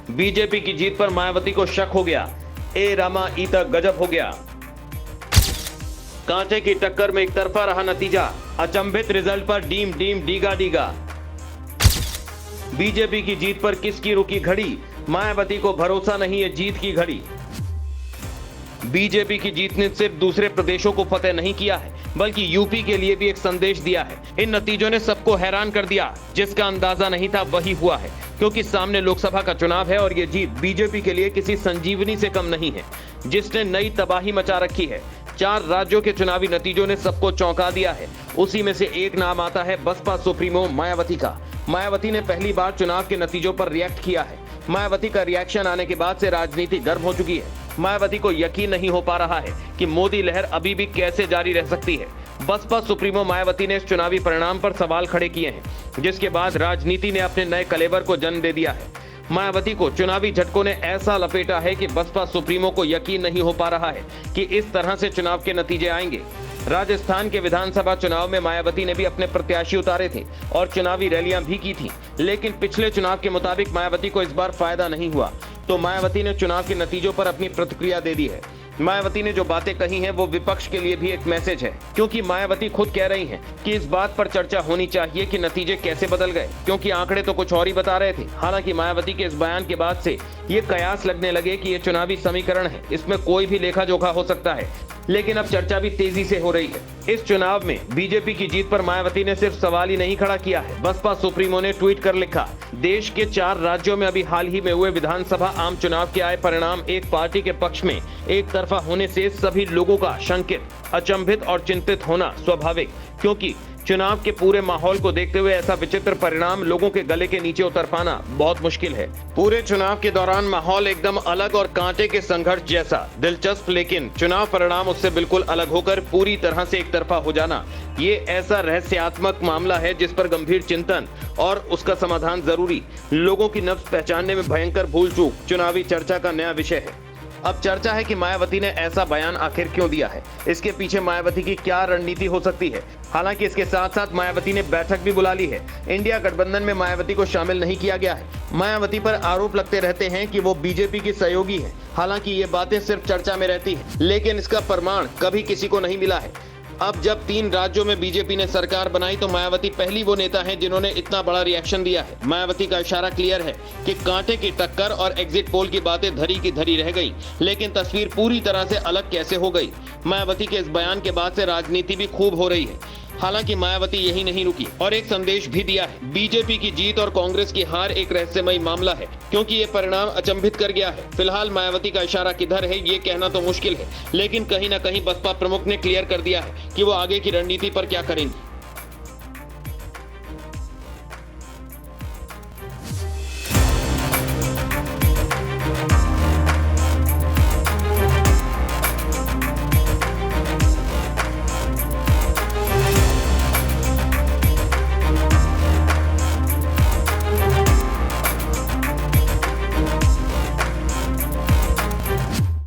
BJP की जीत पर मायावती को शक हो गया। ए रामा ईता गजब हो गया। कांटे की टक्कर में एक तरफा रहा नतीजा, अचंभित रिजल्ट पर डीम डीम डीगा डीगा। बीजेपी की जीत पर किसकी रुकी घड़ी, मायावती को भरोसा नहीं है जीत की घड़ी। बीजेपी की जीत ने सिर्फ दूसरे प्रदेशों को फतेह नहीं किया है, बल्कि यूपी के लिए भी एक संदेश दिया है। इन नतीजों ने सबको हैरान कर दिया। जिसका अंदाजा नहीं था वही हुआ है, क्योंकि सामने लोकसभा का चुनाव है और ये जीत बीजेपी के लिए किसी संजीवनी से कम नहीं है, जिसने नई तबाही मचा रखी है। 4 राज्यों के चुनावी नतीजों ने सबको चौंका दिया है। उसी में से एक नाम आता है बसपा सुप्रीमो मायावती का। मायावती ने पहली बार चुनाव के नतीजों पर रिएक्ट किया है। मायावती का रिएक्शन आने के बाद से राजनीति गर्म हो चुकी है। मायावती को यकीन नहीं हो पा रहा है कि मोदी लहर अभी भी कैसे जारी रह सकती है। बसपा सुप्रीमो मायावती ने इस चुनावी परिणाम पर सवाल खड़े किए हैं, जिसके बाद राजनीति ने अपने नए कलेवर को जन्म दे दिया है। मायावती को चुनावी झटकों ने ऐसा लपेटा है कि बसपा सुप्रीमो को यकीन नहीं हो पा रहा है कि इस तरह से चुनाव के नतीजे आएंगे। राजस्थान के विधानसभा चुनाव में मायावती ने भी अपने प्रत्याशी उतारे थे और चुनावी रैलियां भी की थी, लेकिन पिछले चुनाव के मुताबिक मायावती को इस बार फायदा नहीं हुआ। तो मायावती ने चुनाव के नतीजों पर अपनी प्रतिक्रिया दे दी है। मायावती ने जो बातें कही हैं वो विपक्ष के लिए भी एक मैसेज है, क्योंकि मायावती खुद कह रही हैं कि इस बात पर चर्चा होनी चाहिए कि नतीजे कैसे बदल गए, क्योंकि आंकड़े तो कुछ और ही बता रहे थे। हालांकि मायावती के इस बयान के बाद से ये कयास लगने लगे कि ये चुनावी समीकरण है, इसमें कोई भी लेखा जोखा हो सकता है। लेकिन अब चर्चा भी तेजी से हो रही है। इस चुनाव में बीजेपी की जीत पर मायावती ने सिर्फ सवाल ही नहीं खड़ा किया है। बसपा सुप्रीमो ने ट्वीट कर लिखा, देश के 4 राज्यों में अभी हाल ही में हुए विधानसभा आम चुनाव के आए परिणाम एक पार्टी के पक्ष में एक तरफा होने से सभी लोगों का शंकित, अचंभित और चिंतित होना स्वाभाविक, क्योंकि चुनाव के पूरे माहौल को देखते हुए ऐसा विचित्र परिणाम लोगों के गले के नीचे उतर पाना बहुत मुश्किल है। पूरे चुनाव के दौरान माहौल एकदम अलग और कांटे के संघर्ष जैसा दिलचस्प, लेकिन चुनाव परिणाम उससे बिल्कुल अलग होकर पूरी तरह से एक तरफा हो जाना, ये ऐसा रहस्यात्मक मामला है जिस पर गंभीर चिंतन और उसका समाधान जरूरी। लोगों की नब्ज पहचानने में भयंकर भूल चूक चुनावी चर्चा का नया विषय है। अब चर्चा है कि मायावती ने ऐसा बयान आखिर क्यों दिया है, इसके पीछे मायावती की क्या रणनीति हो सकती है। हालांकि इसके साथ साथ मायावती ने बैठक भी बुला ली है। इंडिया गठबंधन में मायावती को शामिल नहीं किया गया है। मायावती पर आरोप लगते रहते हैं कि वो बीजेपी की सहयोगी है। हालांकि ये बातें सिर्फ चर्चा में रहती है, लेकिन इसका प्रमाण कभी किसी को नहीं मिला है। अब जब 3 राज्यों में बीजेपी ने सरकार बनाई तो मायावती पहली वो नेता हैं जिन्होंने इतना बड़ा रिएक्शन दिया है। मायावती का इशारा क्लियर है कि कांटे की टक्कर और एग्जिट पोल की बातें धरी की धरी रह गई, लेकिन तस्वीर पूरी तरह से अलग कैसे हो गई। मायावती के इस बयान के बाद से राजनीति भी खूब हो रही है। हालांकि मायावती यही नहीं रुकी और एक संदेश भी दिया है। बीजेपी की जीत और कांग्रेस की हार एक रहस्यमयी मामला है, क्योंकि ये परिणाम अचंभित कर गया है। फिलहाल मायावती का इशारा किधर है ये कहना तो मुश्किल है, लेकिन कहीं ना कहीं बसपा प्रमुख ने क्लियर कर दिया है कि वो आगे की रणनीति पर क्या करेंगी।